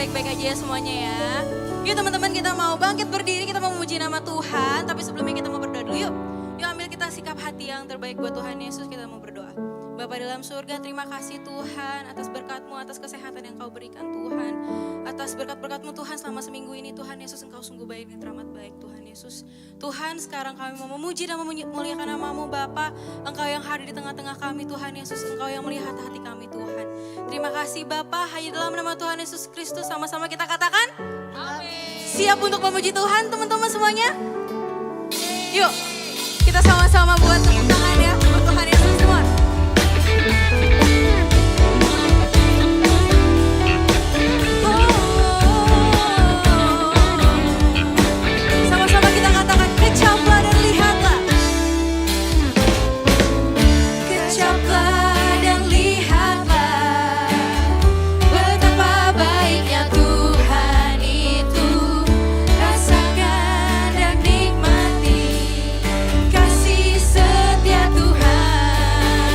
baik-baik aja ya semuanya ya. Yuk teman-teman, kita mau bangkit berdiri, kita mau memuji nama Tuhan. Tapi sebelumnya kita mau berdoa dulu yuk. Yuk ambil kita sikap hati yang terbaik buat Tuhan Yesus, kita mau berdoa. Bapa dalam surga, terima kasih Tuhan atas berkat-Mu, atas kesehatan yang Kau berikan Tuhan. Atas berkat-berkat-Mu Tuhan selama seminggu ini Tuhan Yesus, Engkau sungguh baik dan teramat baik Tuhan Yesus. Tuhan, sekarang kami mau memuji dan memuliakan nama-Mu Bapa. Engkau yang hadir di tengah-tengah kami Tuhan Yesus, Engkau yang melihat hati kami Tuhan. Terima kasih Bapa, hanya dalam nama Tuhan Yesus Kristus sama-sama kita katakan amin. Siap untuk memuji Tuhan teman-teman semuanya? Yuk, kita sama-sama buat tepuk tangan ya buat Tuhan Yesus semua. Sama-sama kita katakan kecaplah dan lihatlah. Kecaplah dan lihatlah betapa baiknya Tuhan itu. Rasakan dan nikmati kasih setia Tuhan.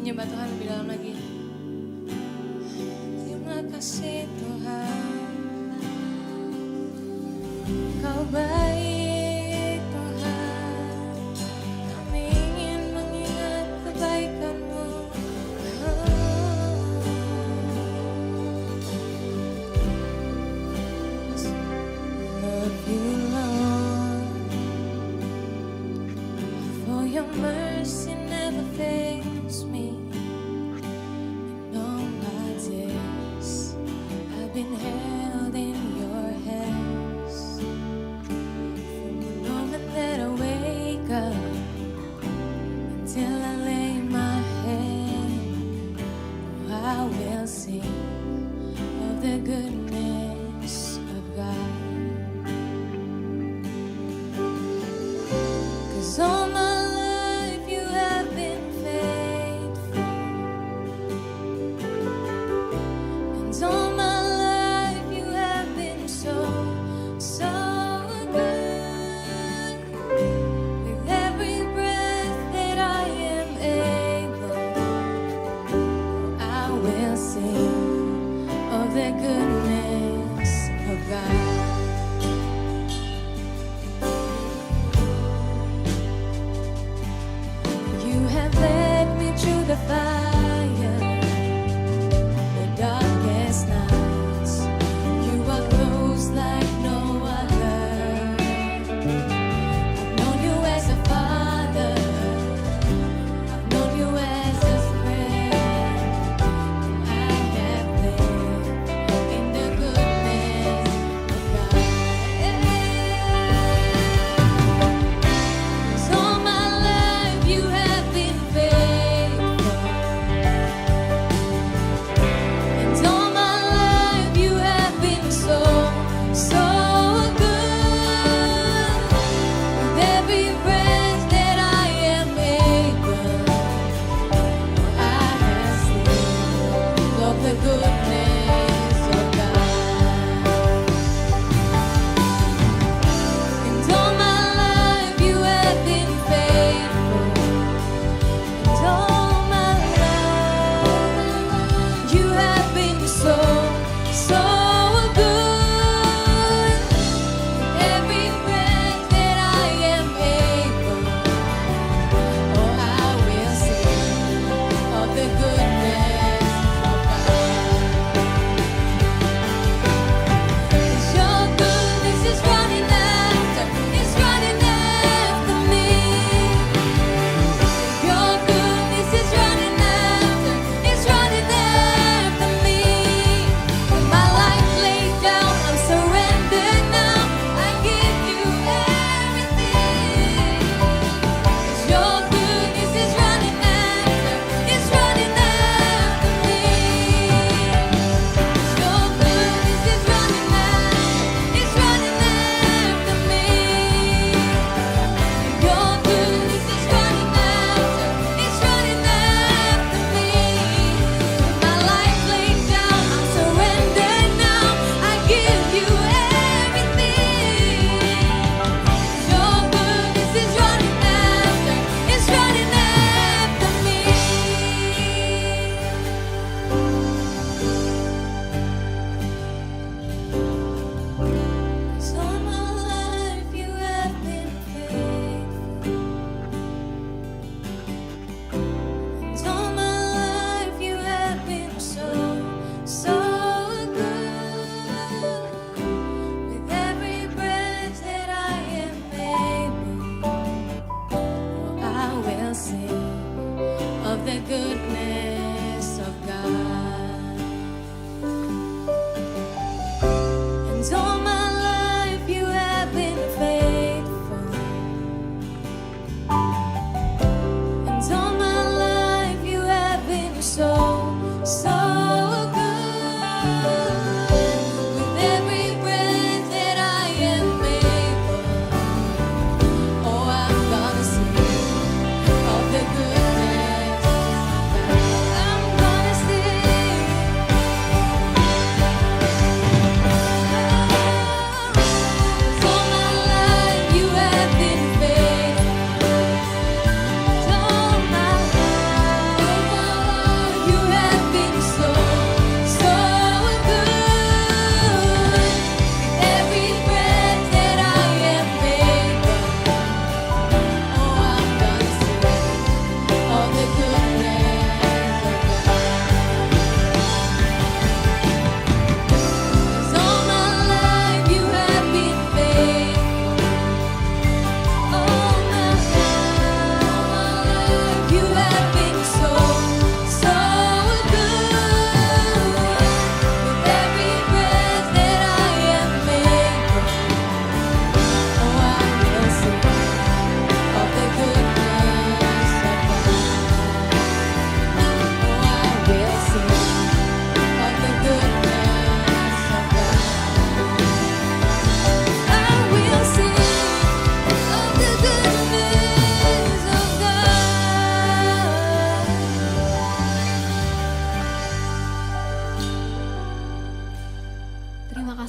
menyembah Tuhan lebih dalam lagi. Terima kasih Tuhan, Kau baik Tuhan. Kami ingin mengingat kebaikan-Mu. Love you Lord, for your mercy never fails me. In all my days I've been held in your hands. From the moment that I wake up until I lay my head, I will sing of the goodness of God. 'Cause all my life you have been faithful, and all my life you have been so, so good. With every breath that I am able, I will sing of the goodness of God. You have led me through the fire, the darkest nights. You are close like no other. I've known you as a father, I've known you as a friend. I have lived in the goodness of God. 'Cause all my life you have been faithful, and all my life you have been so, so good. With every breath that I am able, I have seen of the goodness of God. And all my life you have been faithful, and all my life you have been so, so good. Every breath that I am able, oh, I will sing of the goodness of God. 'Cause your goodness is running after me. Your goodness is running after me. When my life laid down, I'm surrendered now. I give you everything. 'Cause your goodness is running after me. Your goodness is running after me. Your goodness is running after me. When my life laid down, I'm surrendered now. I give you everything. Your goodness is running after me. 'Cause all my life you have been faithful, and all my life you have been so, so good. With every breath that I am able, oh, I will sing of the goodness of God. And all my life you have been faithful, and all my life you have been so, so good. With every breath that I am able, oh, I'm gonna sing of the goodness of God.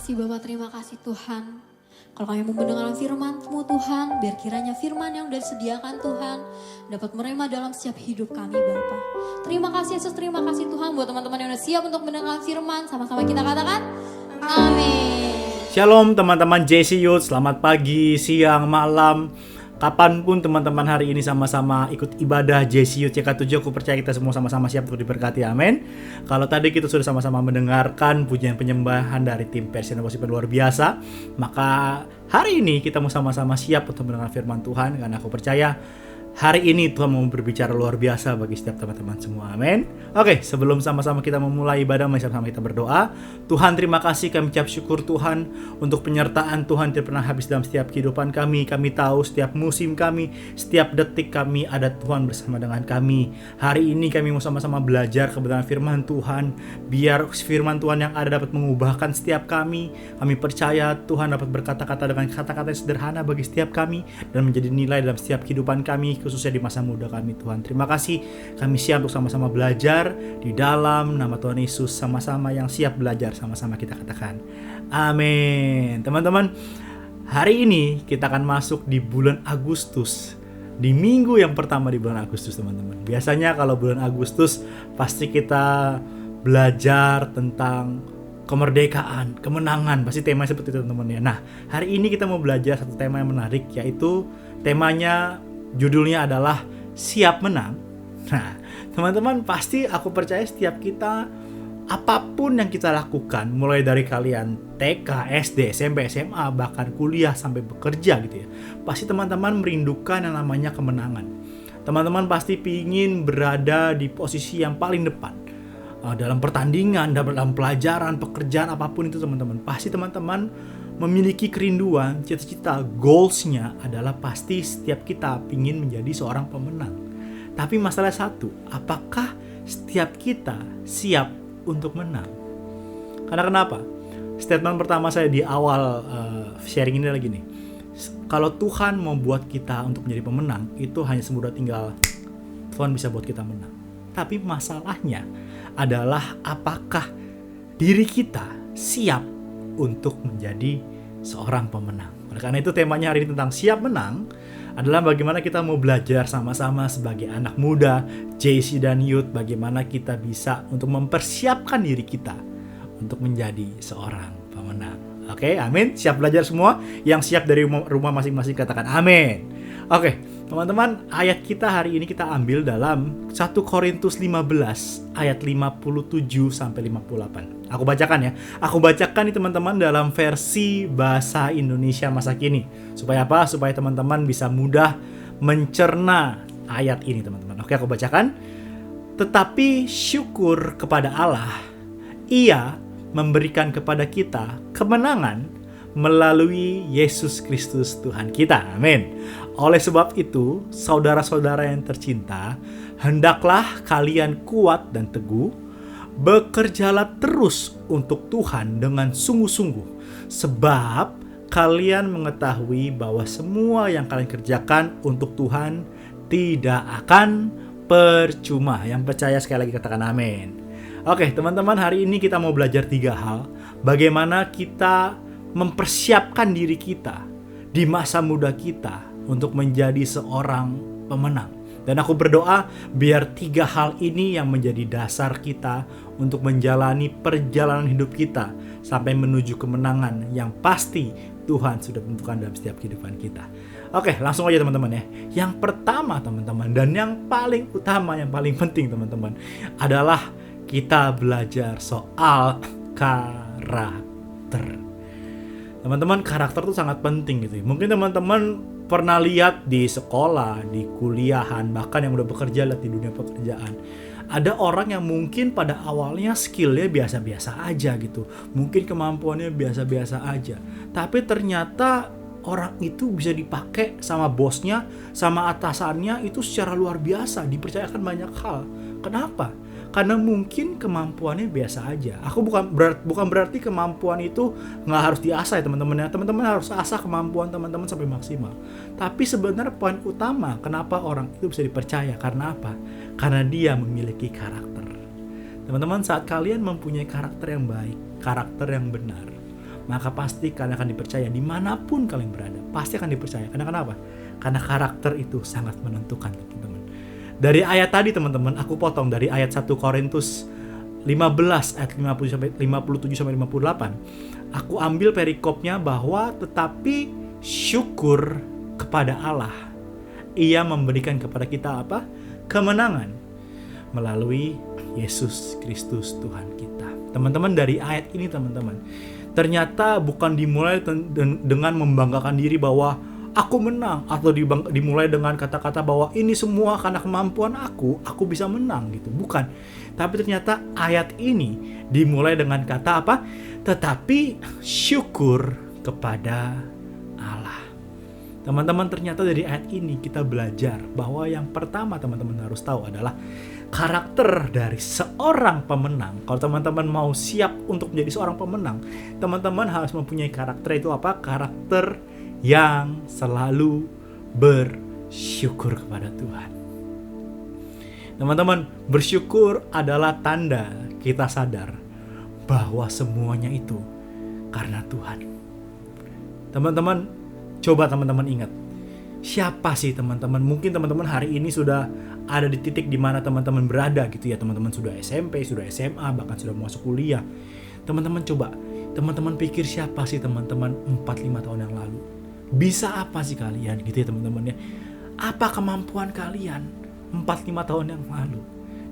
kasih Bapak, terima kasih Tuhan. Kalau kami mau mendengar firman-Mu Tuhan, biar kiranya firman yang sudah disediakan Tuhan dapat merema dalam setiap hidup kami Bapak. Terima kasih Yesus, terima kasih Tuhan buat teman-teman yang sudah siap untuk mendengar firman. Sama-sama kita katakan, amin. Shalom teman-teman JC Youth, selamat pagi, siang, malam. Kapanpun teman-teman hari ini sama-sama ikut ibadah JC Youth YK7, aku percaya kita semua sama-sama siap untuk diberkati, amin. Kalau tadi kita sudah sama-sama mendengarkan pujian penyembahan dari tim Passion Worship luar biasa, maka hari ini kita mau sama-sama siap untuk mendengar firman Tuhan, karena aku percaya hari ini Tuhan mau berbicara luar biasa bagi setiap teman-teman semua, amin. Oke, sebelum sama-sama kita memulai ibadah, mari sama-sama kita berdoa. Tuhan, terima kasih, kami ucap syukur Tuhan untuk penyertaan Tuhan tidak pernah habis dalam setiap kehidupan kami. Kami tahu setiap musim kami, setiap detik kami ada Tuhan bersama dengan kami. Hari ini kami mau sama-sama belajar kebenaran firman Tuhan, biar firman Tuhan yang ada dapat mengubahkan setiap kami. Kami percaya Tuhan dapat berkata-kata dengan kata-kata yang sederhana bagi setiap kami dan menjadi nilai dalam setiap kehidupan kami, khususnya di masa muda kami Tuhan. Terima kasih, kami siap untuk sama-sama belajar di dalam nama Tuhan Yesus. Sama-sama yang siap belajar, sama-sama kita katakan amin. Teman-teman, hari ini kita akan masuk di bulan Agustus, di minggu yang pertama di bulan Agustus teman-teman. Biasanya kalau bulan Agustus pasti kita belajar tentang kemerdekaan, kemenangan, pasti temanya seperti itu teman-teman ya. Nah, hari ini kita mau belajar satu tema yang menarik, yaitu temanya, judulnya adalah siap menang. Nah, teman-teman, pasti aku percaya setiap kita, apapun yang kita lakukan, mulai dari kalian TK, SD, SMP, SMA, bahkan kuliah sampai bekerja gitu ya, pasti teman-teman merindukan yang namanya kemenangan. Teman-teman pasti ingin berada di posisi yang paling depan dalam pertandingan, dalam pelajaran, pekerjaan, apapun itu teman-teman. Pasti teman-teman memiliki kerinduan, cita-cita, goalsnya adalah pasti setiap kita ingin menjadi seorang pemenang. Tapi masalah satu, apakah setiap kita siap untuk menang? Karena kenapa? Statement pertama saya di awal sharing ini lagi nih. Kalau Tuhan mau buat kita untuk menjadi pemenang, itu hanya semudah tinggal Tuhan bisa buat kita menang. Tapi masalahnya adalah apakah diri kita siap untuk menjadi seorang pemenang. Oleh karena itu temanya hari ini tentang siap menang adalah bagaimana kita mau belajar sama-sama sebagai anak muda, JC dan Youth, bagaimana kita bisa untuk mempersiapkan diri kita untuk menjadi seorang pemenang. Oke, amin. Siap belajar semua? Yang siap dari rumah masing-masing katakan amin. Oke, teman-teman, ayat kita hari ini kita ambil dalam 1 Korintus 15 ayat 57 sampai 58. Aku bacakan ya. Aku bacakan nih teman-teman dalam versi bahasa Indonesia masa kini. Supaya apa? Supaya teman-teman bisa mudah mencerna ayat ini teman-teman. Oke, aku bacakan. Tetapi syukur kepada Allah, Ia memberikan kepada kita kemenangan melalui Yesus Kristus Tuhan kita. Amin. Oleh sebab itu, saudara-saudara yang tercinta, hendaklah kalian kuat dan teguh, bekerjalah terus untuk Tuhan dengan sungguh-sungguh, sebab kalian mengetahui bahwa semua yang kalian kerjakan untuk Tuhan tidak akan percuma. Yang percaya sekali lagi katakan amin. Oke, teman-teman, hari ini kita mau belajar 3 hal. Bagaimana kita mempersiapkan diri kita di masa muda kita untuk menjadi seorang pemenang. Dan aku berdoa biar 3 hal ini yang menjadi dasar kita untuk menjalani perjalanan hidup kita sampai menuju kemenangan yang pasti Tuhan sudah tentukan dalam setiap kehidupan kita. Oke, langsung aja teman-teman ya. Yang pertama teman-teman, dan yang paling utama, yang paling penting teman-teman, adalah kita belajar soal karakter. Teman-teman, karakter itu sangat penting gitu. Mungkin teman-teman pernah lihat di sekolah, di kuliahan, bahkan yang udah bekerja lihat di dunia pekerjaan. Ada orang yang mungkin pada awalnya skillnya biasa-biasa aja gitu. Mungkin kemampuannya biasa-biasa aja. Tapi ternyata orang itu bisa dipakai sama bosnya, sama atasannya itu secara luar biasa. Dipercayakan banyak hal. Kenapa? Karena mungkin kemampuannya biasa aja. Aku bukan berarti kemampuan itu nggak harus diasah ya teman-teman ya. Teman-teman harus asah kemampuan teman-teman sampai maksimal. Tapi sebenarnya poin utama kenapa orang itu bisa dipercaya, karena apa? Karena dia memiliki karakter. Teman-teman, saat kalian mempunyai karakter yang baik, karakter yang benar, maka pasti kalian akan dipercaya dimanapun kalian berada. Pasti akan dipercaya. Karena kenapa? Karena karakter itu sangat menentukan, teman-teman. Dari ayat tadi, teman-teman, aku potong dari ayat 1 Korintus 15 ayat 57 sampai 58. Aku ambil perikopnya bahwa tetapi syukur kepada Allah, Ia memberikan kepada kita apa? Kemenangan melalui Yesus Kristus Tuhan kita. Teman-teman, dari ayat ini, teman-teman, ternyata bukan dimulai dengan membanggakan diri bahwa aku menang, atau dimulai dengan kata-kata bahwa ini semua karena kemampuan aku bisa menang gitu. Bukan. Tapi ternyata ayat ini dimulai dengan kata apa? Tetapi syukur kepada Allah. Teman-teman, ternyata dari ayat ini kita belajar bahwa yang pertama teman-teman harus tahu adalah karakter dari seorang pemenang. Kalau teman-teman mau siap untuk menjadi seorang pemenang, teman-teman harus mempunyai karakter itu apa? Karakter yang selalu bersyukur kepada Tuhan. Teman-teman, bersyukur adalah tanda kita sadar bahwa semuanya itu karena Tuhan. Teman-teman, coba teman-teman ingat, siapa sih teman-teman? Mungkin teman-teman hari ini sudah ada di titik di mana teman-teman berada gitu ya. Teman-teman sudah SMP, sudah SMA, bahkan sudah masuk kuliah. Teman-teman coba, teman-teman pikir siapa sih teman-teman 4-5 tahun yang lalu? Bisa apa sih kalian gitu ya teman-teman ya? Apa kemampuan kalian 4-5 tahun yang lalu?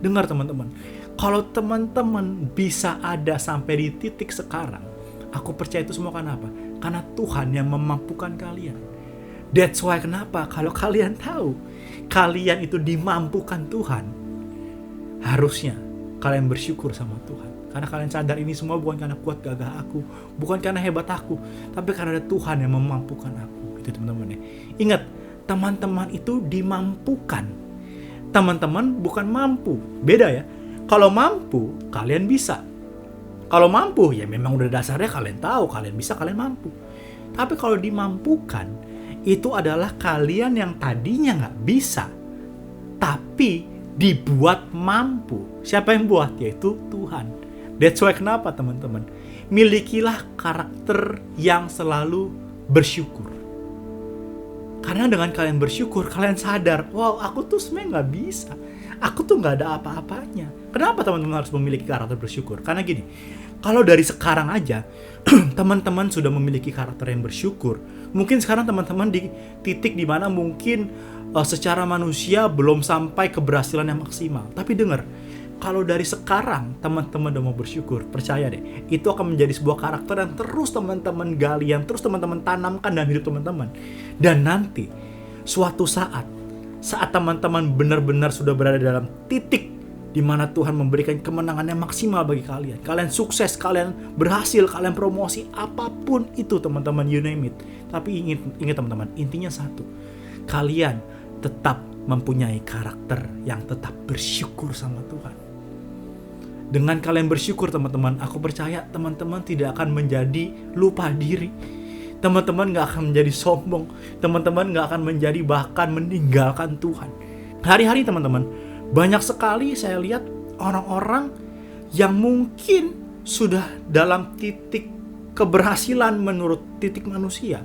Dengar teman-teman, kalau teman-teman bisa ada sampai di titik sekarang, aku percaya itu semua karena apa? Karena Tuhan yang memampukan kalian. That's why kenapa kalau kalian tahu kalian itu dimampukan Tuhan, harusnya kalian bersyukur sama Tuhan. Karena kalian sadar ini semua bukan karena kuat gagah aku, bukan karena hebat aku, tapi karena ada Tuhan yang memampukan aku. Itu teman-teman ya. Ingat, teman-teman itu dimampukan. Teman-teman bukan mampu. Beda ya. Kalau mampu, kalian bisa. Kalau mampu, ya memang udah dasarnya kalian tahu, kalian bisa, kalian mampu. Tapi kalau dimampukan, itu adalah kalian yang tadinya nggak bisa, tapi dibuat mampu. Siapa yang buat? Yaitu Tuhan. That's why kenapa teman-teman? Milikilah karakter yang selalu bersyukur. Karena dengan kalian bersyukur, kalian sadar, wow, aku tuh sebenarnya nggak bisa. Aku tuh nggak ada apa-apanya. Kenapa teman-teman harus memiliki karakter bersyukur? Karena gini, kalau dari sekarang aja, teman-teman sudah memiliki karakter yang bersyukur. Mungkin sekarang teman-teman di titik dimana mungkin secara manusia belum sampai keberhasilan yang maksimal. Tapi dengar, kalau dari sekarang teman-teman udah mau bersyukur, percaya deh, itu akan menjadi sebuah karakter yang terus teman-teman gali, yang terus teman-teman tanamkan dalam hidup teman-teman. Dan nanti, suatu saat teman-teman benar-benar sudah berada dalam titik di mana Tuhan memberikan kemenangan yang maksimal bagi kalian. Kalian sukses, kalian berhasil, kalian promosi, apapun itu teman-teman, you name it. Tapi ingat teman-teman, intinya satu. Kalian tetap mempunyai karakter yang tetap bersyukur sama Tuhan. Dengan kalian bersyukur teman-teman, aku percaya teman-teman tidak akan menjadi lupa diri. Teman-teman gak akan menjadi sombong. Teman-teman gak akan menjadi bahkan meninggalkan Tuhan. Hari-hari teman-teman, banyak sekali saya lihat orang-orang yang mungkin sudah dalam titik keberhasilan menurut titik manusia.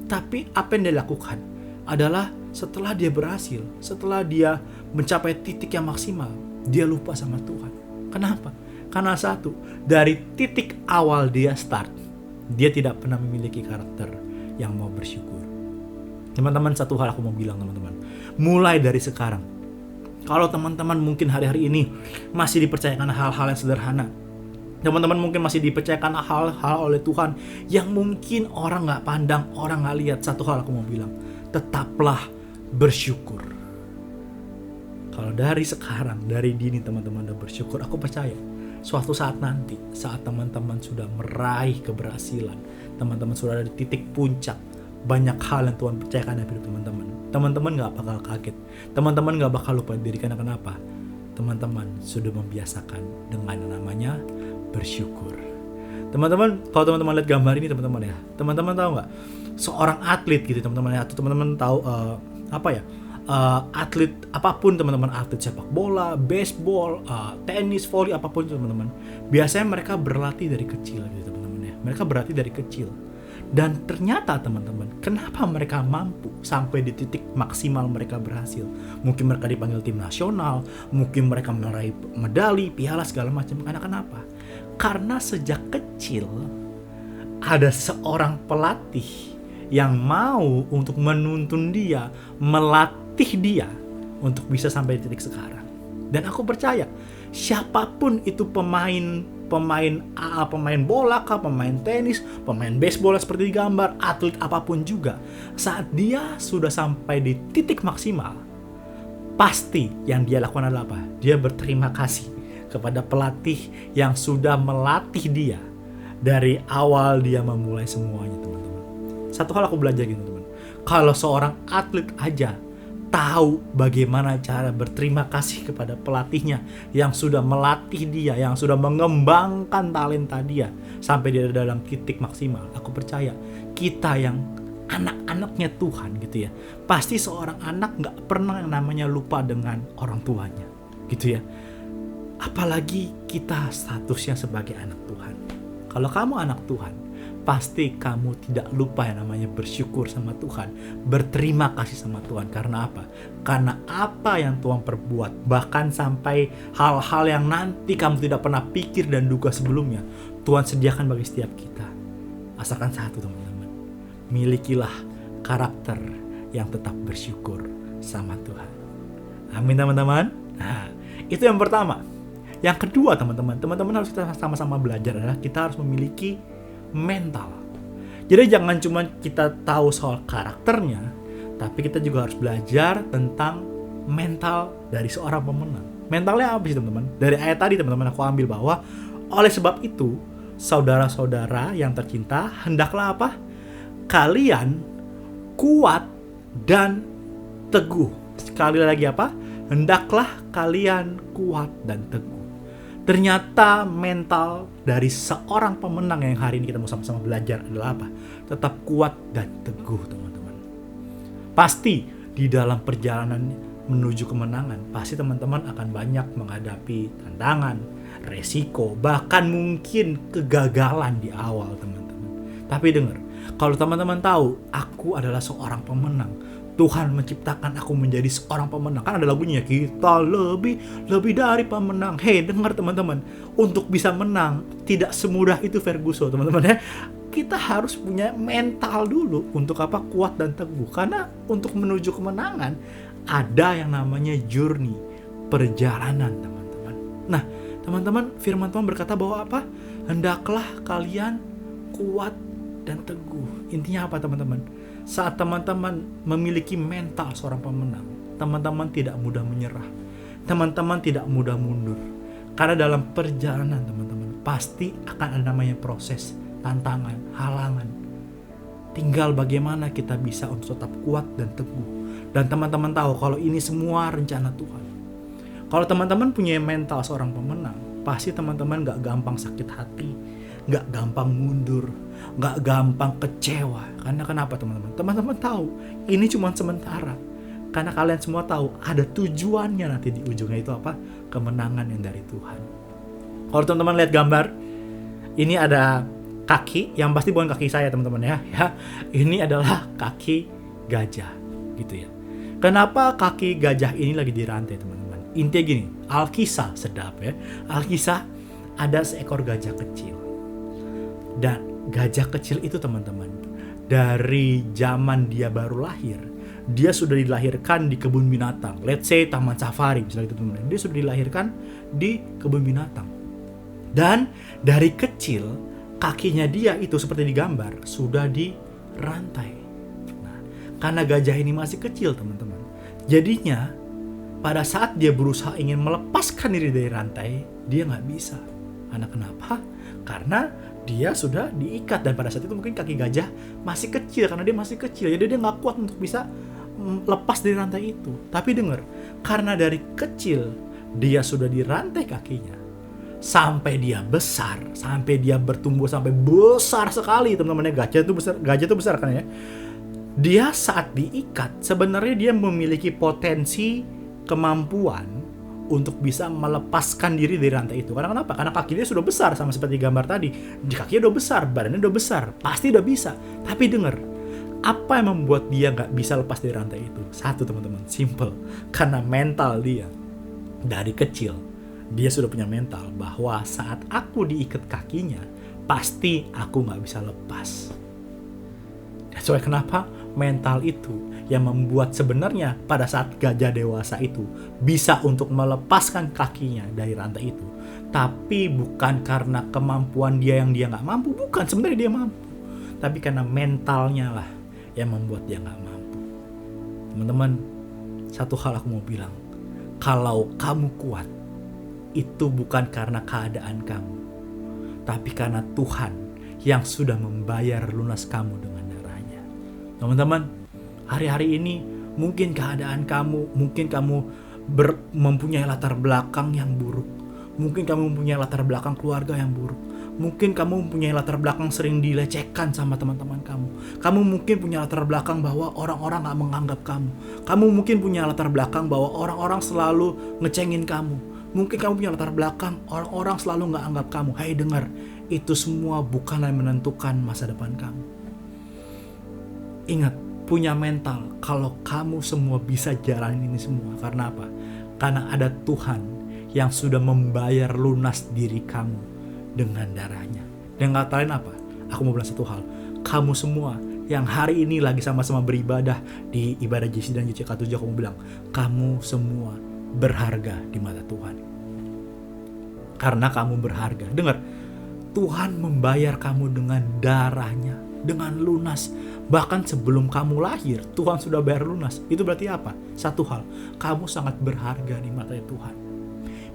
Tapi apa yang dia lakukan adalah setelah dia berhasil, setelah dia mencapai titik yang maksimal, dia lupa sama Tuhan. Kenapa? Karena satu, dari titik awal dia start, dia tidak pernah memiliki karakter yang mau bersyukur. Teman-teman, satu hal aku mau bilang teman-teman, mulai dari sekarang, kalau teman-teman mungkin hari-hari ini masih dipercayakan hal-hal yang sederhana, teman-teman mungkin masih dipercayakan hal-hal oleh Tuhan yang mungkin orang gak pandang, orang gak lihat, satu hal aku mau bilang, tetaplah bersyukur. Kalau dari sekarang, dari dini teman-teman udah bersyukur, aku percaya suatu saat nanti, saat teman-teman sudah meraih keberhasilan, teman-teman sudah ada di titik puncak, banyak hal yang Tuhan percayakan dalam hidup teman-teman. Teman-teman gak bakal kaget, teman-teman gak bakal lupa diri. Karena kenapa? Teman-teman sudah membiasakan dengan yang namanya bersyukur. Teman-teman, kalau teman-teman lihat gambar ini teman-teman ya, teman-teman tahu nggak? Seorang atlet gitu teman-teman ya, atau teman-teman tahu atlet apapun teman-teman, atlet sepak bola, baseball, tenis, voli, apapun teman-teman. Biasanya mereka berlatih dari kecil gitu teman-teman ya. Mereka berlatih dari kecil. Dan ternyata teman-teman, kenapa mereka mampu sampai di titik maksimal mereka berhasil? Mungkin mereka dipanggil tim nasional, mungkin mereka meraih medali, piala segala macam. Karena kenapa? Karena sejak kecil ada seorang pelatih yang mau untuk menuntun dia, melatih dia untuk bisa sampai di titik sekarang. Dan aku percaya siapapun itu pemain bola kah, pemain tenis, pemain baseball seperti di gambar, atlet apapun juga, saat dia sudah sampai di titik maksimal, pasti yang dia lakukan adalah apa? Dia berterima kasih kepada pelatih yang sudah melatih dia dari awal dia memulai semuanya, teman-teman. Satu hal aku belajar gitu, teman. Kalau seorang atlet aja tahu bagaimana cara berterima kasih kepada pelatihnya yang sudah melatih dia, yang sudah mengembangkan talenta dia sampai dia dalam titik maksimal, aku percaya kita yang anak-anaknya Tuhan gitu ya, pasti seorang anak gak pernah yang namanya lupa dengan orang tuanya gitu ya. Apalagi kita statusnya sebagai anak Tuhan. Kalau kamu anak Tuhan, pasti kamu tidak lupa yang namanya bersyukur sama Tuhan, berterima kasih sama Tuhan. Karena apa? Karena apa yang Tuhan perbuat, bahkan sampai hal-hal yang nanti kamu tidak pernah pikir dan duga sebelumnya, Tuhan sediakan bagi setiap kita. Asalkan satu, teman-teman, milikilah karakter yang tetap bersyukur sama Tuhan. Amin, teman-teman. Nah, itu yang pertama. Yang kedua, teman-teman harus kita sama-sama belajar adalah kita harus memiliki mental. Jadi jangan cuma kita tahu soal karakternya, tapi kita juga harus belajar tentang mental dari seorang pemenang. Mentalnya apa sih, teman-teman? Dari ayat tadi, teman-teman, aku ambil bahwa oleh sebab itu, saudara-saudara yang tercinta, hendaklah apa? Kalian kuat dan teguh. Sekali lagi apa? Hendaklah kalian kuat dan teguh. Ternyata mental dari seorang pemenang yang hari ini kita mau sama-sama belajar adalah apa? Tetap kuat dan teguh, teman-teman. Pasti di dalam perjalanan menuju kemenangan, pasti teman-teman akan banyak menghadapi tantangan, resiko, bahkan mungkin kegagalan di awal, teman-teman. Tapi dengar, kalau teman-teman tahu aku adalah seorang pemenang, Tuhan menciptakan aku menjadi seorang pemenang. Kan ada lagunya, kita lebih dari pemenang. Hei, dengar teman-teman, untuk bisa menang tidak semudah itu Ferguson, teman-teman ya. Kita harus punya mental dulu untuk apa? Kuat dan teguh. Karena untuk menuju kemenangan ada yang namanya journey, perjalanan, teman-teman. Nah, teman-teman, firman Tuhan berkata bahwa apa? Hendaklah kalian kuat dan teguh. Intinya apa, teman-teman? Saat teman-teman memiliki mental seorang pemenang, teman-teman tidak mudah menyerah, teman-teman tidak mudah mundur. Karena dalam perjalanan, teman-teman, pasti akan ada namanya proses, tantangan, halangan. Tinggal bagaimana kita bisa untuk tetap kuat dan teguh. Dan teman-teman tahu kalau ini semua rencana Tuhan. Kalau teman-teman punya mental seorang pemenang, pasti teman-teman gak gampang sakit hati, gak gampang mundur, gak gampang kecewa. Karena kenapa, teman-teman? Teman-teman tahu ini cuma sementara. Karena kalian semua tahu ada tujuannya nanti di ujungnya itu apa? Kemenangan yang dari Tuhan. Kalau teman-teman lihat gambar, ini ada kaki, yang pasti bukan kaki saya, teman-teman ya. Ini adalah kaki gajah gitu ya. Kenapa kaki gajah ini lagi dirantai, teman-teman? Intinya gini, Alkisah, sedap ya. Alkisah ada seekor gajah kecil. Dan gajah kecil itu, teman-teman, dari zaman dia baru lahir, dia sudah dilahirkan di kebun binatang. Let's say taman safari misalnya itu, teman-teman. Dia sudah dilahirkan di kebun binatang. Dan dari kecil kakinya dia itu seperti digambar sudah dirantai. Nah, karena gajah ini masih kecil, teman-teman, jadinya pada saat dia berusaha ingin melepaskan diri dari rantai, dia nggak bisa. Karena kenapa? Karena dia sudah diikat, dan pada saat itu mungkin kaki gajah masih kecil, karena dia masih kecil, jadi dia nggak kuat untuk bisa lepas dari rantai itu. Tapi dengar, karena dari kecil dia sudah dirantai kakinya, sampai dia besar, sampai dia bertumbuh sampai besar sekali, teman-teman. Gajah itu besar kan ya. Dia saat diikat sebenarnya dia memiliki potensi kemampuan untuk bisa melepaskan diri dari rantai itu. Karena kenapa? Karena kaki dia sudah besar, sama seperti gambar tadi. Di kakinya udah besar, badannya udah besar, pasti udah bisa. Tapi dengar, apa yang membuat dia nggak bisa lepas dari rantai itu? Satu teman-teman, simple. Karena mental dia. Dari kecil, dia sudah punya mental bahwa saat aku diikat kakinya, pasti aku nggak bisa lepas. That's why kenapa mental itu yang membuat sebenarnya pada saat gajah dewasa itu bisa untuk melepaskan kakinya dari rantai itu. Tapi bukan karena kemampuan dia yang dia nggak mampu, bukan, sebenarnya dia mampu. Tapi karena mentalnya lah yang membuat dia nggak mampu. Teman-teman, satu hal aku mau bilang, kalau kamu kuat, itu bukan karena keadaan kamu, tapi karena Tuhan yang sudah membayar lunas kamu dengan darahnya. Teman-teman, hari-hari ini mungkin keadaan kamu, mungkin kamu mempunyai latar belakang yang buruk. Mungkin kamu mempunyai latar belakang keluarga yang buruk. Mungkin kamu mempunyai latar belakang sering dilecehkan sama teman-teman kamu. Kamu mungkin punya latar belakang bahwa orang-orang gak menganggap kamu. Kamu mungkin punya latar belakang bahwa orang-orang selalu ngecengin kamu. Mungkin kamu punya latar belakang orang-orang selalu gak anggap kamu. Hai dengar, itu semua bukanlah yang menentukan masa depan kamu. Ingat, punya mental kalau kamu semua bisa jalanin ini semua. Karena apa? Karena ada Tuhan yang sudah membayar lunas diri kamu dengan darahnya. Dan kata lain apa? Aku mau bilang satu hal. Kamu semua yang hari ini lagi sama-sama beribadah di ibadah JC dan JCK 7, aku mau bilang, kamu semua berharga di mata Tuhan. Karena kamu berharga. Dengar, Tuhan membayar kamu dengan darahnya, dengan lunas. Bahkan sebelum kamu lahir, Tuhan sudah bayar lunas. Itu berarti apa? Satu hal, kamu sangat berharga di mata Tuhan.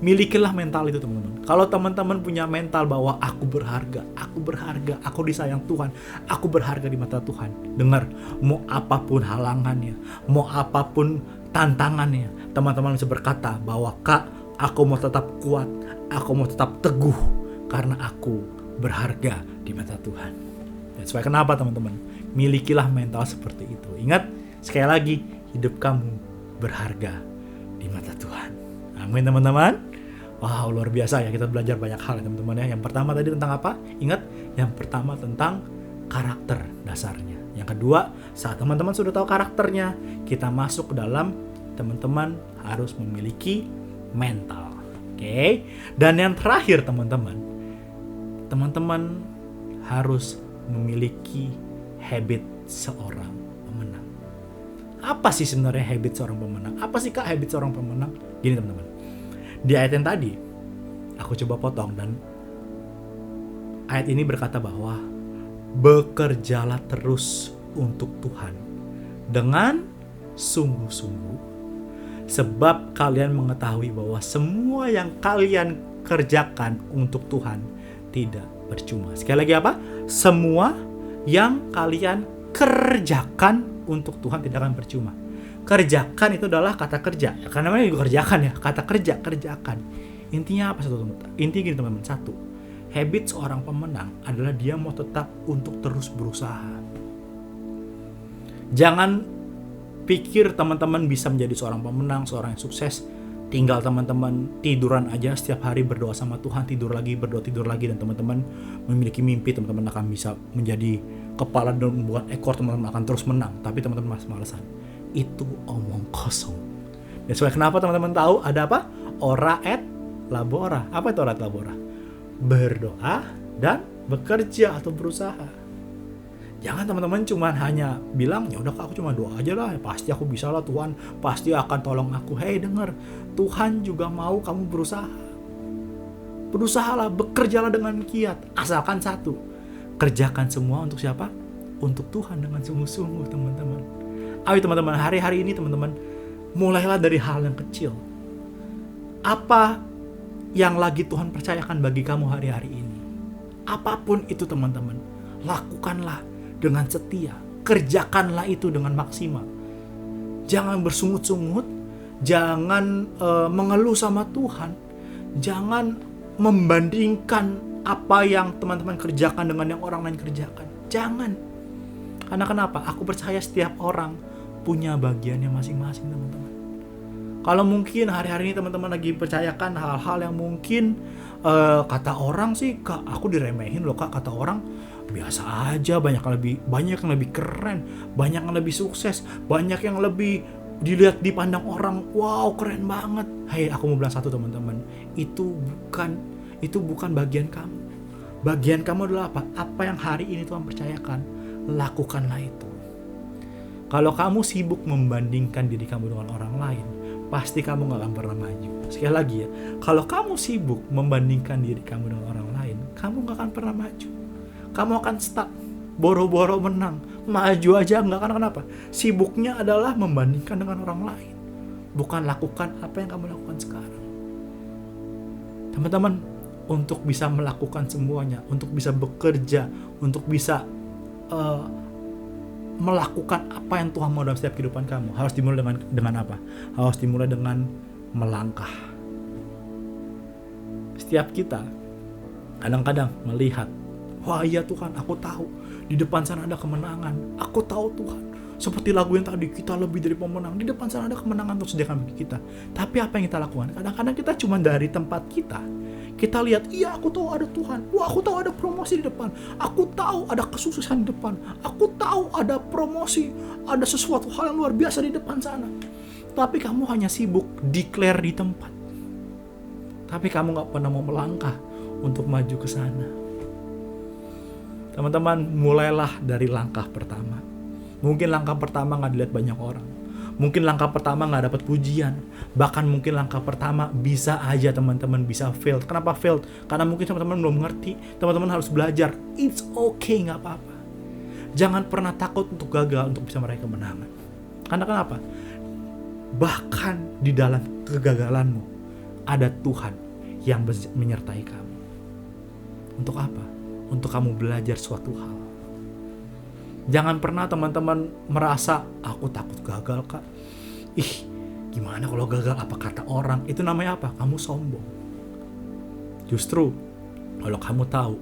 Milikilah mental itu teman-teman. Kalau teman-teman punya mental bahwa aku berharga, aku disayang Tuhan, aku berharga di mata Tuhan. Dengar, mau apapun halangannya, mau apapun tantangannya, teman-teman bisa berkata bahwa Kak, aku mau tetap kuat, aku mau tetap teguh, karena aku berharga di mata Tuhan. That's why kenapa teman-teman? Milikilah mental seperti itu. Ingat, sekali lagi, hidup kamu berharga di mata Tuhan. Amin teman-teman. Wow, luar biasa ya, kita belajar banyak hal ya teman-teman ya. Yang pertama tadi tentang apa? Ingat, yang pertama tentang karakter dasarnya. Yang kedua, saat teman-teman sudah tahu karakternya, kita masuk ke dalam, teman-teman harus memiliki mental. Oke? Dan yang terakhir teman-teman harus memiliki habit seorang pemenang. Apa sih sebenarnya habit seorang pemenang? Apa sih Kak habit seorang pemenang? Gini teman-teman, di ayat yang tadi aku coba potong, dan ayat ini berkata bahwa bekerjalah terus untuk Tuhan dengan sungguh-sungguh, sebab kalian mengetahui bahwa semua yang kalian kerjakan untuk Tuhan tidak percuma. Sekali lagi apa? Semua yang kalian kerjakan untuk Tuhan tidak akan percuma. Kerjakan itu adalah kata kerja. Karena namanya juga kerjakan ya. Kata kerjakan. Intinya apa intinya gini teman-teman. Satu, habit seorang pemenang adalah dia mau tetap untuk terus berusaha. Jangan pikir teman-teman bisa menjadi seorang pemenang, seorang yang sukses, tinggal teman-teman tiduran aja setiap hari berdoa sama Tuhan, tidur lagi, berdoa, tidur lagi, dan teman-teman memiliki mimpi, teman-teman akan bisa menjadi kepala dan bukan ekor, teman-teman akan terus menang. Tapi teman-teman malas-malasan. Itu omong kosong. Dan soalnya kenapa teman-teman tahu ada apa? Ora et labora. Apa itu ora et labora? Berdoa dan bekerja atau berusaha. Jangan teman-teman cuma hanya bilang, ya udah aku cuma doa aja lah, pasti aku bisa lah, Tuhan pasti akan tolong aku. Hei dengar, Tuhan juga mau kamu berusaha. Berusahalah, bekerjalah dengan giat. Asalkan satu, kerjakan semua untuk siapa? Untuk Tuhan dengan sungguh-sungguh teman-teman. Ayo teman-teman, hari-hari ini teman-teman, mulailah dari hal yang kecil. Apa yang lagi Tuhan percayakan bagi kamu hari-hari ini? Apapun itu teman-teman, lakukanlah dengan setia. Kerjakanlah itu dengan maksimal. Jangan bersungut-sungut, jangan mengeluh sama Tuhan. Jangan membandingkan apa yang teman-teman kerjakan dengan yang orang lain kerjakan. Jangan. Karena kenapa? Aku percaya setiap orang punya bagiannya masing-masing teman-teman. Kalau mungkin hari-hari ini teman-teman lagi percayakan hal-hal yang mungkin kata orang sih, Kak, aku diremehin loh Kak, kata orang biasa aja, banyak yang lebih keren, banyak yang lebih sukses, banyak yang lebih dilihat dipandang orang, wow keren banget. Hei, aku mau bilang satu teman-teman, itu bukan bagian kamu. Bagian kamu adalah apa? Apa yang hari ini Tuhan percayakan, lakukanlah itu. Kalau kamu sibuk membandingkan diri kamu dengan orang lain, pasti kamu gak akan pernah maju. Sekali lagi ya, kalau kamu sibuk membandingkan diri kamu dengan orang lain, kamu gak akan pernah maju. Kamu akan stuck, boro-boro menang, maju aja gak. Karena kenapa? Sibuknya adalah membandingkan dengan orang lain, bukan lakukan apa yang kamu lakukan sekarang. Teman-teman, untuk bisa melakukan semuanya, untuk bisa bekerja, untuk bisa melakukan apa yang Tuhan mau dalam setiap kehidupan kamu, harus dimulai dengan apa? Harus dimulai dengan melangkah. Setiap kita kadang-kadang melihat, wah iya Tuhan, aku tahu di depan sana ada kemenangan. Aku tahu Tuhan, seperti lagu yang tadi, kita lebih dari pemenang. Di depan sana ada kemenangan untuk sediakan bagi kita. Tapi apa yang kita lakukan? Kadang-kadang kita cuma dari tempat kita lihat, iya aku tahu ada Tuhan, wah aku tahu ada promosi di depan, aku tahu ada kesuksesan di depan, aku tahu ada promosi, ada sesuatu hal yang luar biasa di depan sana. Tapi kamu hanya sibuk declare di tempat, tapi kamu gak pernah mau melangkah untuk maju ke sana. Teman-teman, mulailah dari langkah pertama. Mungkin langkah pertama gak dilihat banyak orang, mungkin langkah pertama gak dapat pujian, bahkan mungkin langkah pertama bisa aja teman-teman bisa fail. Kenapa fail? Karena mungkin teman-teman belum ngerti, teman-teman harus belajar. It's okay, gak apa-apa. Jangan pernah takut untuk gagal, untuk bisa meraih kemenangan. Karena kenapa? Bahkan di dalam kegagalanmu ada Tuhan yang menyertai kamu. Untuk apa? Untuk kamu belajar suatu hal. Jangan pernah teman-teman merasa, aku takut gagal Kak. Gimana kalau gagal, apa kata orang? Itu namanya apa? Kamu sombong. Justru kalau kamu tahu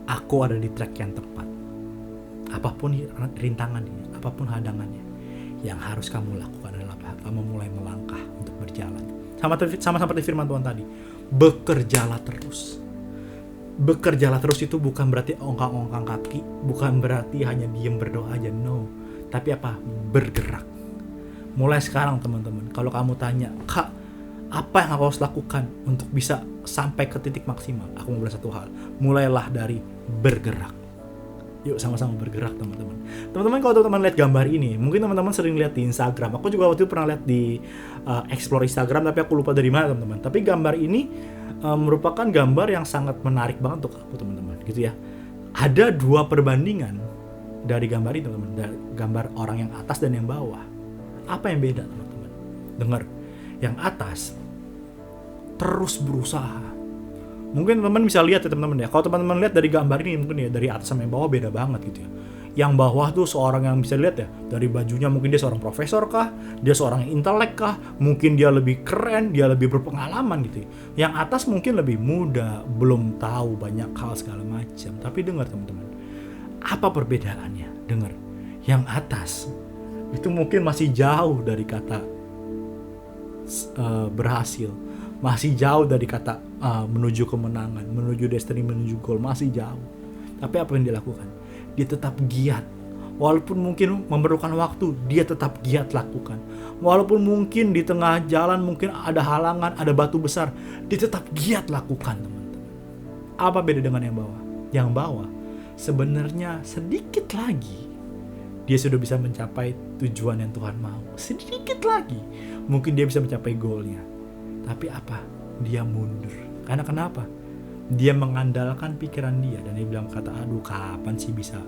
aku ada di track yang tepat, apapun rintangannya, apapun hadangannya, yang harus kamu lakukan adalah kamu mulai melangkah untuk berjalan. Sama seperti firman Tuhan tadi, bekerjalah terus. Bekerjalah terus itu bukan berarti ongkang-ongkang kaki, bukan berarti hanya diam berdoa aja, no. Tapi apa? Bergerak. Mulai sekarang teman-teman, kalau kamu tanya, Kak, apa yang aku harus lakukan untuk bisa sampai ke titik maksimal? Aku mau bilang satu hal, mulailah dari bergerak. Yuk sama-sama bergerak teman-teman. Teman-teman, kalau teman-teman lihat gambar ini, mungkin teman-teman sering lihat di Instagram. Aku juga waktu itu pernah lihat di explore Instagram, tapi aku lupa dari mana teman-teman. Tapi gambar ini merupakan gambar yang sangat menarik banget untuk aku teman-teman, gitu ya. Ada dua perbandingan dari gambar ini teman-teman, dari gambar orang yang atas dan yang bawah. Apa yang beda teman-teman? Dengar, yang atas terus berusaha. Mungkin teman-teman bisa lihat ya teman-teman ya. Kalau teman-teman lihat dari gambar ini mungkin ya, dari atas sampai bawah beda banget gitu ya. Yang bawah tuh seorang yang bisa lihat ya, dari bajunya mungkin dia seorang profesor kah, dia seorang intelek kah, mungkin dia lebih keren, dia lebih berpengalaman gitu ya. Yang atas mungkin lebih muda, belum tahu banyak hal segala macam. Tapi dengar teman-teman, apa perbedaannya? Dengar, yang atas itu mungkin masih jauh dari kata berhasil, masih jauh dari kata menuju kemenangan, menuju destiny, menuju goal, masih jauh. Tapi apa yang dia lakukan? Dia tetap giat. Walaupun mungkin memerlukan waktu, dia tetap giat lakukan. Walaupun mungkin di tengah jalan mungkin ada halangan, ada batu besar, dia tetap giat lakukan teman-teman. Apa beda dengan yang bawah? Yang bawah sebenarnya sedikit lagi dia sudah bisa mencapai tujuan yang Tuhan mau. Sedikit lagi mungkin dia bisa mencapai goalnya. Tapi apa? Dia mundur. Karena kenapa? Dia mengandalkan pikiran dia dan dia bilang kata, aduh kapan sih bisa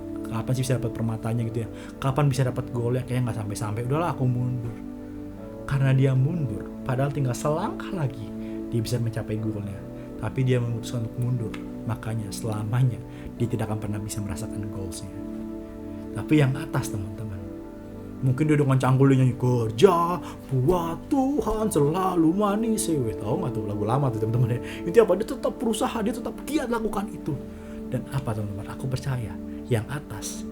dapat permatanya gitu ya, kapan bisa dapat golnya, kayaknya nggak sampai, udahlah aku mundur. Karena dia mundur, padahal tinggal selangkah lagi dia bisa mencapai golnya, tapi dia memutuskan untuk mundur, makanya selamanya dia tidak akan pernah bisa merasakan goalsnya. Tapi yang atas teman-teman, mungkin dia dengan canggul dia nyanyi, kerja buat Tuhan selalu manis. Tahu nggak tuh lagu lama tuh teman-teman ya? Itu apa? Dia tetap berusaha, dia tetap giat lakukan itu. Dan apa teman-teman? Aku percaya yang atas,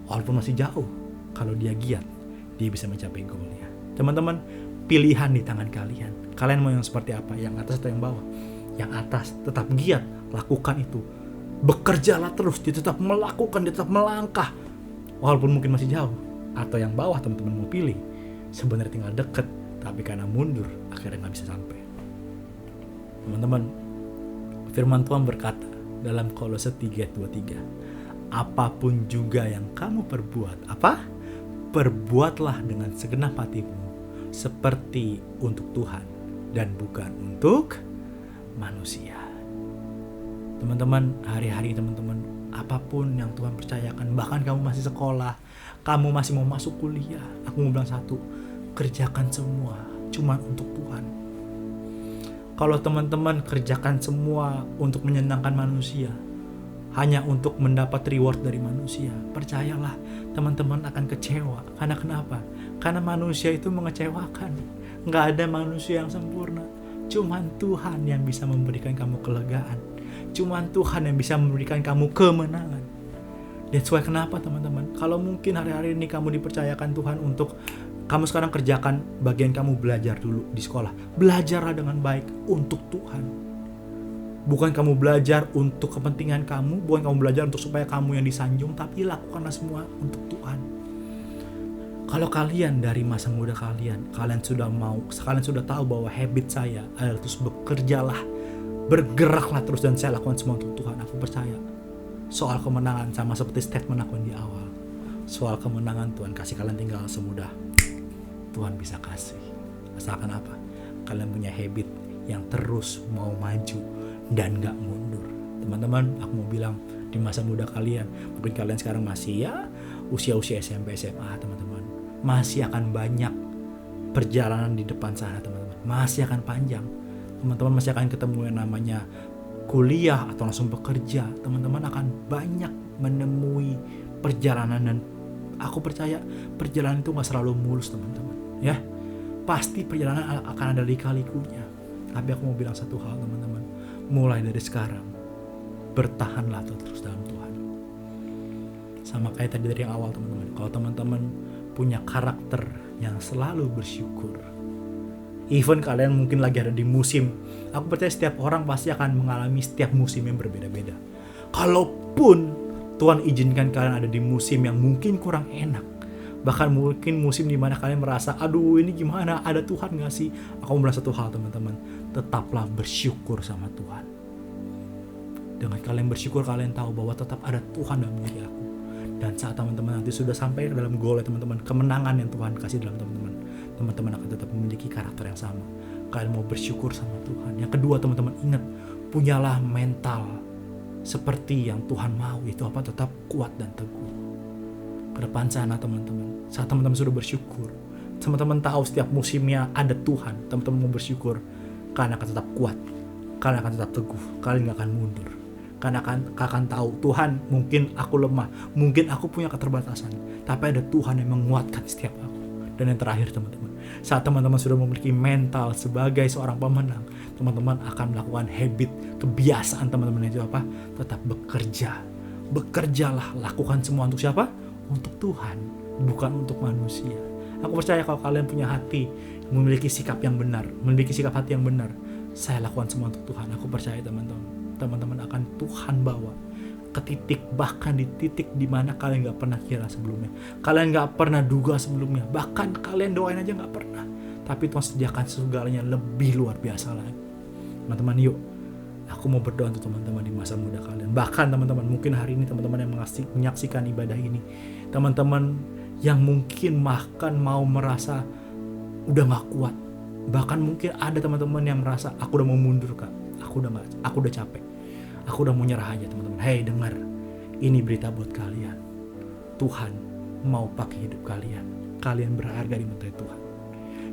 walaupun masih jauh, kalau dia giat, dia bisa mencapai goalnya. Teman-teman, pilihan di tangan kalian. Kalian mau yang seperti apa? Yang atas atau yang bawah? Yang atas, tetap giat, lakukan itu. Bekerjalah terus, dia tetap melakukan, dia tetap melangkah. Walaupun mungkin masih jauh. Atau yang bawah teman-teman mau pilih, sebenarnya tinggal deket, tapi karena mundur, akhirnya gak bisa sampai. Teman-teman, firman Tuhan berkata dalam Kolose 3:23, apapun juga yang kamu perbuat, apa? Perbuatlah dengan segenap hatimu, seperti untuk Tuhan dan bukan untuk manusia. Teman-teman, hari-hari teman-teman, apapun yang Tuhan percayakan, bahkan kamu masih sekolah, kamu masih mau masuk kuliah, aku mau bilang satu, kerjakan semua cuma untuk Tuhan. Kalau teman-teman kerjakan semua untuk menyenangkan manusia, hanya untuk mendapat reward dari manusia, percayalah teman-teman akan kecewa. Karena kenapa? Karena manusia itu mengecewakan. Nggak ada manusia yang sempurna. Cuman Tuhan yang bisa memberikan kamu kelegaan. Cuman Tuhan yang bisa memberikan kamu kemenangan. That's why kenapa teman-teman? Kalau mungkin hari-hari ini kamu dipercayakan Tuhan untuk kamu sekarang kerjakan bagian kamu, belajar dulu di sekolah. Belajarlah dengan baik untuk Tuhan. Bukan kamu belajar untuk kepentingan kamu, bukan kamu belajar untuk supaya kamu yang disanjung, tapi lakukanlah semua untuk Tuhan. Kalau kalian dari masa muda kalian sudah tahu bahwa habit saya adalah terus bekerjalah, bergeraklah terus dan saya lakukan semua untuk Tuhan. Aku percaya soal kemenangan sama seperti statement aku di awal. Soal kemenangan Tuhan kasih kalian tinggal semudah Tuhan bisa kasih. Asalkan apa? Kalian punya habit yang terus mau maju dan gak mundur. Teman-teman, aku mau bilang di masa muda kalian, mungkin kalian sekarang masih usia-usia SMP, SMA, teman-teman, masih akan banyak perjalanan di depan sana, teman-teman. Masih akan panjang. Teman-teman masih akan ketemu yang namanya kuliah atau langsung bekerja. Teman-teman akan banyak menemui perjalanan dan aku percaya perjalanan itu gak selalu mulus, teman-teman. Ya, pasti perjalanan akan ada lika-likunya. Tapi aku mau bilang satu hal, teman-teman. Mulai dari sekarang, bertahanlah terus dalam Tuhan. Sama kayak tadi dari yang awal, teman-teman. Kalau teman-teman punya karakter yang selalu bersyukur, even kalian mungkin lagi ada di musim, aku percaya setiap orang pasti akan mengalami setiap musim yang berbeda-beda. Kalaupun Tuhan izinkan kalian ada di musim yang mungkin kurang enak, bahkan mungkin musim dimana kalian merasa, aduh ini gimana, ada Tuhan gak sih? Aku mau bilang satu hal, teman-teman, tetaplah bersyukur sama Tuhan. Dengan kalian bersyukur, kalian tahu bahwa tetap ada Tuhan dalam diri aku. Dan saat teman-teman nanti sudah sampai dalam goal, teman-teman, kemenangan yang Tuhan kasih dalam teman-teman, teman-teman akan tetap memiliki karakter yang sama. Kalian mau bersyukur sama Tuhan. Yang kedua, teman-teman, ingat, punyalah mental seperti yang Tuhan mau, itu apa? Tetap kuat dan teguh. Ke depan sana, teman-teman, saat teman-teman sudah bersyukur, teman-teman tahu setiap musimnya ada Tuhan, teman-teman mau bersyukur, kalian akan tetap kuat, kalian akan tetap teguh, kalian gak akan mundur. Kalian akan tahu, Tuhan, mungkin aku lemah, mungkin aku punya keterbatasan, tapi ada Tuhan yang menguatkan setiap aku. Dan yang terakhir, teman-teman, saat teman-teman sudah memiliki mental sebagai seorang pemenang, teman-teman akan melakukan habit, kebiasaan teman-teman itu apa? Tetap bekerja. Bekerjalah, lakukan semua untuk siapa? Untuk Tuhan, bukan untuk manusia. Aku percaya kalau kalian punya hati, memiliki sikap yang benar, memiliki sikap hati yang benar, saya lakukan semua untuk Tuhan. Aku percaya teman-teman akan Tuhan bawa ke titik, bahkan di titik dimana kalian gak pernah kira sebelumnya, kalian gak pernah duga sebelumnya, bahkan kalian doain aja gak pernah, tapi Tuhan sediakan segalanya lebih luar biasa lagi. Teman-teman, yuk, aku mau berdoa untuk teman-teman di masa muda kalian. Bahkan teman-teman, mungkin hari ini teman-teman yang menyaksikan ibadah ini, teman-teman yang mungkin bahkan mau merasa udah gak kuat, bahkan mungkin ada teman-teman yang merasa aku udah mau mundur, Kak, aku udah capek, aku udah mau nyerah aja. Teman-teman, hey, dengar, ini berita buat kalian. Tuhan mau pakai hidup kalian. Kalian berharga di mata Tuhan.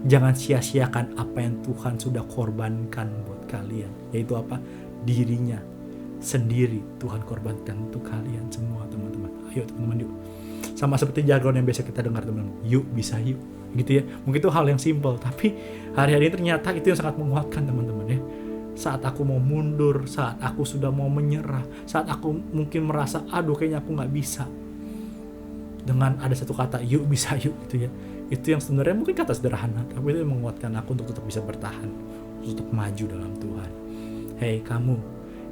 Jangan sia-siakan apa yang Tuhan sudah korbankan buat kalian, yaitu apa? Dirinya sendiri Tuhan korbankan untuk kalian semua, teman-teman. Ayo teman-teman, yuk. Sama seperti jargon yang biasa kita dengar, teman-teman. Yuk, bisa yuk. Gitu ya. Mungkin itu hal yang simple, tapi hari-hari ini ternyata itu yang sangat menguatkan, teman-teman ya. Saat aku mau mundur, saat aku sudah mau menyerah, saat aku mungkin merasa aduh kayaknya aku gak bisa, dengan ada satu kata yuk bisa yuk gitu ya, Itu yang sebenarnya mungkin kata sederhana, tapi itu yang menguatkan aku untuk tetap bisa bertahan, untuk maju dalam Tuhan. Hei kamu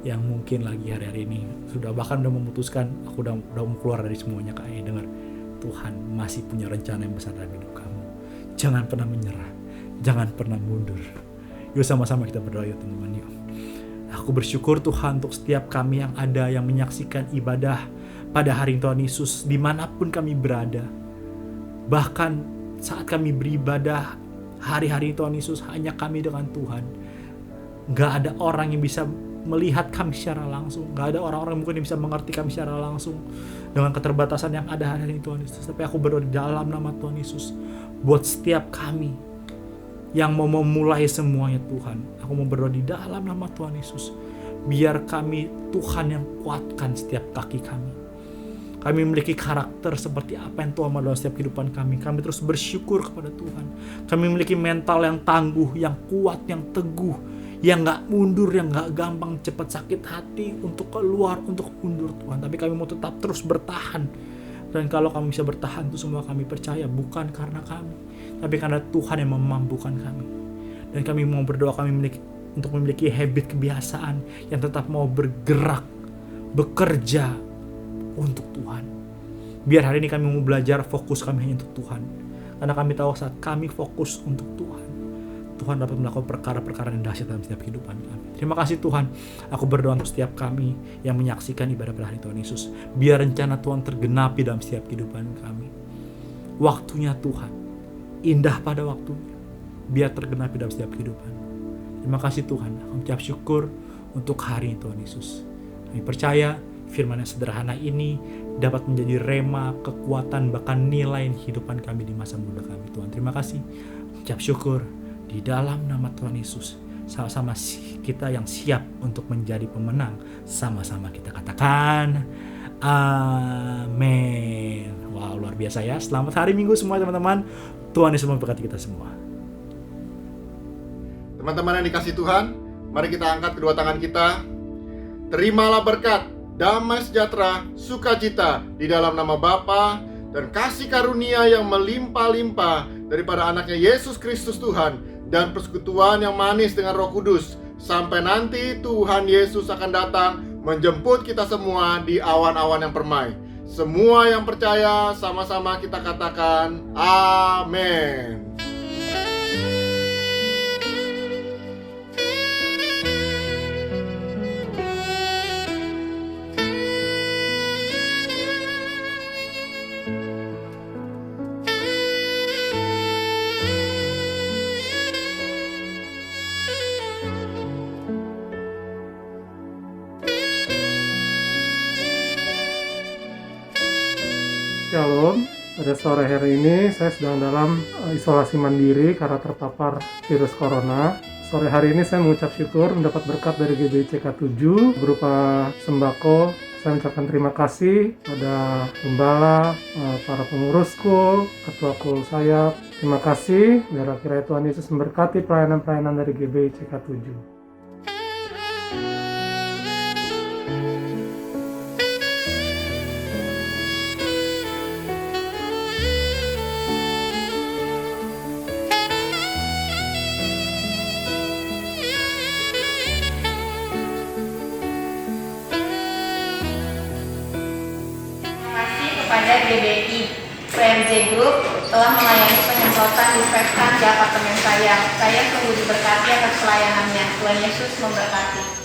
yang mungkin lagi hari-hari ini sudah bahkan udah memutuskan, aku udah mau keluar dari semuanya, dengar, Tuhan masih punya rencana yang besar dalam hidup kamu. Jangan pernah menyerah, jangan pernah mundur. Yuk sama-sama kita berdoa yuk teman-teman yuk. Aku bersyukur Tuhan untuk setiap kami yang ada, yang menyaksikan ibadah pada hari Tuhan Yesus dimanapun kami berada. Bahkan saat kami beribadah hari-hari Tuhan Yesus hanya kami dengan Tuhan. Gak ada orang yang bisa melihat kami secara langsung. Gak ada orang-orang yang mungkin yang bisa mengerti kami secara langsung dengan keterbatasan yang ada hari ini Tuhan Yesus. Tapi aku berdoa di dalam nama Tuhan Yesus buat setiap kami yang mau memulai semuanya Tuhan. Aku mau berdoa di dalam nama Tuhan Yesus. Biar kami Tuhan yang kuatkan setiap kaki kami. Kami memiliki karakter seperti apa yang Tuhan mau dalam setiap kehidupan kami. Kami terus bersyukur kepada Tuhan. Kami memiliki mental yang tangguh, yang kuat, yang teguh, yang gak mundur, yang gak gampang cepat sakit hati untuk keluar, untuk mundur Tuhan. Tapi kami mau tetap terus bertahan. Dan kalau kami bisa bertahan itu semua kami percaya bukan karena kami, tapi karena Tuhan yang memampukan kami. Dan kami mau berdoa kami memiliki habit kebiasaan yang tetap mau bergerak, bekerja untuk Tuhan. Biar hari ini kami mau belajar fokus kami hanya untuk Tuhan. Karena kami tahu saat kami fokus untuk Tuhan, Tuhan dapat melakukan perkara-perkara yang dahsyat dalam setiap kehidupan kami. Terima kasih Tuhan. Aku berdoa untuk setiap kami yang menyaksikan ibadah pada hari Tuhan Yesus. Biar rencana Tuhan tergenapi dalam setiap kehidupan kami. Waktunya Tuhan, indah pada waktunya. Biar tergenapi dalam setiap kehidupan. Terima kasih Tuhan. Aku mengucap syukur untuk hari Tuhan Yesus. Kami percaya firman yang sederhana ini dapat menjadi rema, kekuatan, bahkan nilai kehidupan kami di masa muda kami Tuhan. Terima kasih. Ucap syukur di dalam nama Tuhan Yesus. Sama-sama kita yang siap untuk menjadi pemenang. Sama-sama kita katakan amin. Wow, luar biasa ya. Selamat hari Minggu semua teman-teman. Tuhan Yesus memberkati kita semua. Teman-teman yang dikasih Tuhan, mari kita angkat kedua tangan kita. Terimalah berkat, damai sejahtera, sukacita di dalam nama Bapa dan kasih karunia yang melimpah-limpah daripada anaknya Yesus Kristus Tuhan dan persekutuan yang manis dengan Roh Kudus. Sampai nanti Tuhan Yesus akan datang menjemput kita semua di awan-awan yang permai. Semua yang percaya sama-sama kita katakan amin. Shalom, pada sore hari ini saya sedang dalam isolasi mandiri karena terpapar virus corona. Sore hari ini saya mengucap syukur mendapat berkat dari GBI CK7 berupa sembako. Saya mengucapkan terima kasih pada gembala, para pengurusku, ketua kul saya. Terima kasih, biar kiranya Tuhan Yesus memberkati pelayanan-pelayanan dari GBI CK7. Kepada GBI, PRJ Group telah melayani penyemprotan disinfektan di apartemen saya. Saya sungguh diberkati atas pelayanannya. Tuhan Yesus memberkati.